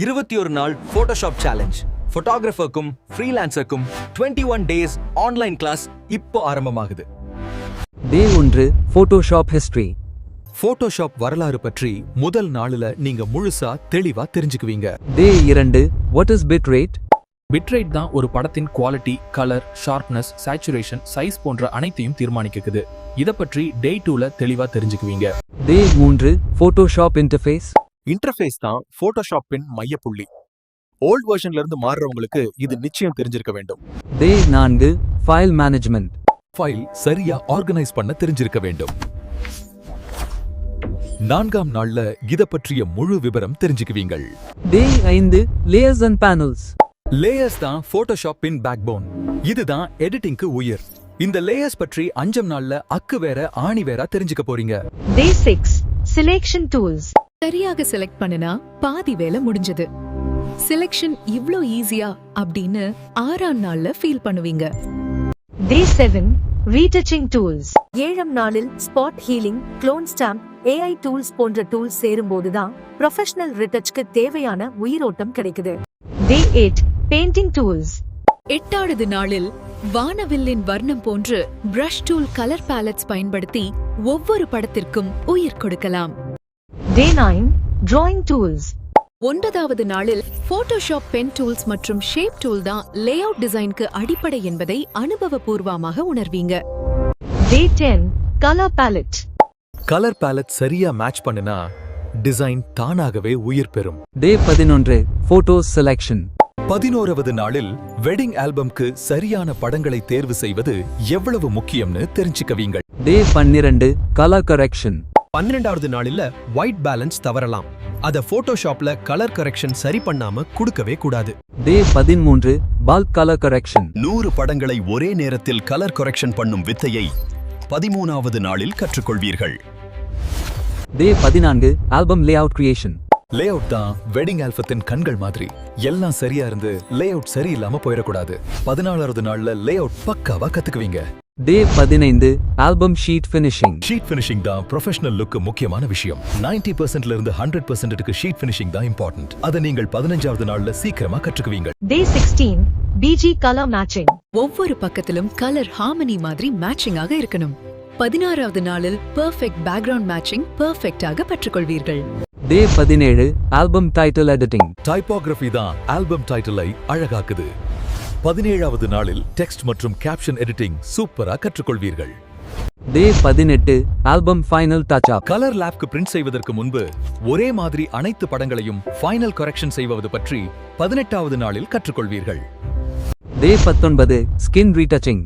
21 நாள் Photoshop challenge போட்டோகிராஃபருக்கும் ஃப்ரீலான்சருக்கும் 21 டேஸ் ஆன்லைன் கிளாஸ் இப்போ ஆரம்பமாகுது. டே 1 போட்டோஷாப் ஹிஸ்டரி. போட்டோஷாப் வரலாறு பற்றி முதல் நாளுல நீங்க முழுசா தெளிவா தெரிஞ்சுக்குவீங்க. Day 2 what is bit rate? Bitrate தான் ஒரு படத்தின் quality, colour, sharpness, saturation, size போன்ற அனைத்தையும் தீர்மானிக்குது. இத பற்றி டே 2ல தெளிவா தெரிஞ்சுக்குவீங்க. Day 3 Photoshop interface. இன்டர்ஃபேஸ் தான் போட்டோஷாப்பின் மையப்புள்ளி. ஓல்ட் வெர்ஷன்ல இருந்து மாறுறவங்களுக்கு இது நிச்சயம் தெரிஞ்சிருக்க வேண்டும். டே 4 ஃபைல் மேனேஜ்மெண்ட். ஃபைல் சரியா ஆர்கனைஸ் பண்ண தெரிஞ்சிருக்க வேண்டும். 4ஆம் நாள்ல இத பற்றிய முழு விவரம் தெரிஞ்சுக்குவீங்கள். டே 5 லேயர்ஸ் அண்ட் பேனல்ஸ். லேயர்ஸ் தான் போட்டோஷாப்பின் பேக்போன். இதுதான் எடிட்டிங்க்கு உயிர். இந்த லேயர்ஸ் பற்றி 5ஆம் நாள்ல அக்கு வேற ஆணி வேற தெரிஞ்சுக்க போறீங்க. Day 6 Selection Tools. சரியாக செலக்ட் பண்ணுனா பாதி வேலை முடிஞ்சது. செலக்ஷன் இவ்ளோ ஈஸியா அப்படின்னு 6ஆம் நாள்ல ஃபீல் பண்ணுவீங்க. Day 7 Retouching Tools. 7ஆம் நாளில் spot healing, clone stamp, AI tools போன்ற டூல்ஸ் சேரும்போதுதான் ப்ரொஃபஷனல் ரிட்டச்க்கு தேவையான உயிரோட்டம் கிடைக்குது. Day 8 Painting Tools. 8வது நாளில் வானவில்லின் வர்ணம் போன்று பிரஷ் டூல், கலர் பேலட்ஸ் பயன்படுத்தி ஒவ்வொரு படத்திற்கும் உயிர் கொடுக்கலாம். Day 9 Drawing Tools. 9வது நாளில் போட்டோஷாப் பென் டூல்ஸ் மற்றும் ஷேப் டூல் தான் லேஅவுட் டிசைனுக்கு அடிப்படை என்பதை அனுபவபூர்வமாக உணர்வீங்க. Day 10 Color Palette. Colour ballot சரியா மேட்ச் பண்ணுனா டிசைன் தானாகவே உயிர் பெறும். டே 11 போட்டோ செலக்ஷன். 11வது நாளில் வெட்டிங் ஆல்பம்க்கு சரியான படங்களை தேர்வு செய்வது எவ்வளவு முக்கியம்னு தெரிஞ்சுக்கவீங்க. டே 12 கலர் கரெக்ஷன். 12வது நாளில் ஒயிட் பேலன்ஸ் தவறலாம். அத போட்டோஷாப்ல கலர் கரெக்ஷன் சரி பண்ணாம கொடுக்கவே கூடாது. டே 13 பல்க் கலர் கரெக்ஷன். 100 படங்களை ஒரே நேரத்தில் கலர் கரெக்ஷன் பண்ணும் வித்தையை 13வது நாளில் கற்றுக்கொள்வீர்கள். டே 14 ஆல்பம் லேஅவுட் கிரியேஷன். லேஅவுட் தான் வெட்டிங் ஆல்பத்தின் கண்கள் மாதிரி. எல்லாம் சரியா இருந்து லேஅவுட் சரியில்லாம போயிடக்கூடாது. 14வது நாள்ல லேஅவுட் பக்காவா கத்துக்குவீங்க. டே 15 album sheet finishing. Sheet finishing தான் ப்ரொஃபஷனல் லுக்கு முக்கியமான விஷயம். 90%ல இருந்து 100%க்கு ஷீட் ஃபினிஷிங் தான் இம்பார்ட்டன்ட். அதை நீங்கள் 15வது நாள்ல சீக்கிரமா கற்றுக்குவீங்க. Day 16 BG Color Matching. ஒவ்வொரு பக்கத்திலும் கலர் ஹார்மனி மாதிரி மேட்சிங்காக இருக்கணும். 16வது நாளில் பெர்ஃபெக்ட் பேக்ரவுண்ட் மேட்சிங் பெர்ஃபெக்ட்டாக கற்றுக்கொள்வீர்கள். Day 17 album title editing. Typography தான் ஆல்பம் டைட்டிலை அழகாக்குது. 17வது நாளில் டெக்ஸ்ட் மற்றும் கேப்ஷன் எடிட்டிங் சூப்பரா கற்றுக்கொள்வீர்கள். Day 18 album final touch up. Colour லேப்க்கு பிரிண்ட் செய்வதற்கு முன்பு ஒரே மாதிரி அனைத்து படங்களையும் ஃபைனல் கரெக்ஷன் செய்வது பற்றி 18வது நாளில் கற்றுக்கொள்வீர்கள். Day 19 skin retouching.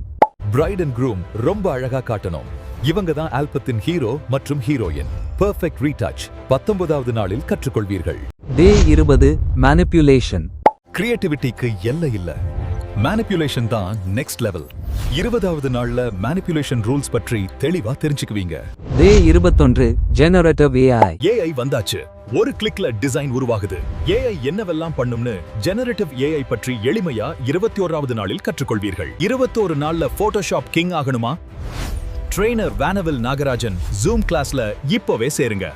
Bride and groom ரொம்ப அழகா காட்டணும். இவங்க தான் ஆல்பத்தின் ஹீரோ மற்றும் ஹீரோயின். பெர்ஃபெக்ட் ரீடச் 19வது நாளில் கற்றுக்கொள்வீர்கள். டே 20 மேனிபுலேஷன். கிரியேட்டிவிட்டிக்கு எல்லை இல்ல. மேனிபுலேஷன் தான் நெக்ஸ்ட் லெவல். 20வது நாள்ல மேனிபுலேஷன் ரூல்ஸ் பற்றி தெளிவா தெரிஞ்சுக்குவீங்க. டே 21 ஜெனரேட்டிவ் AI. AI வந்தாச்சு. ஒரு கிளிக்ல டிசைன் உருவாகுது. AI என்னவெல்லாம் பண்ணும்னு ஜெனரேட்டிவ் AI பற்றி எளிமையா 21வது நாளில் கற்றுக்கொள்வீர்கள். 21 நாள்ல போட்டோஷாப் கிங் ஆகணுமா? ட்ரெய்னர் வானவில் நாகராஜன் ஜூம் கிளாஸ்ல இப்போவே சேருங்க.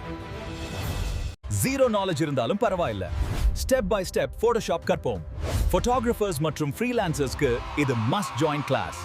ஜீரோ நாலேஜ் இருந்தாலும் பரவாயில்ல. ஸ்டெப் பை ஸ்டெப் போட்டோஷாப் கற்போம். போட்டோகிராஃபர்ஸ் மற்றும் ஃப்ரீலான்சர்ஸ்க்கு இது மஸ்ட் ஜாயின் கிளாஸ்.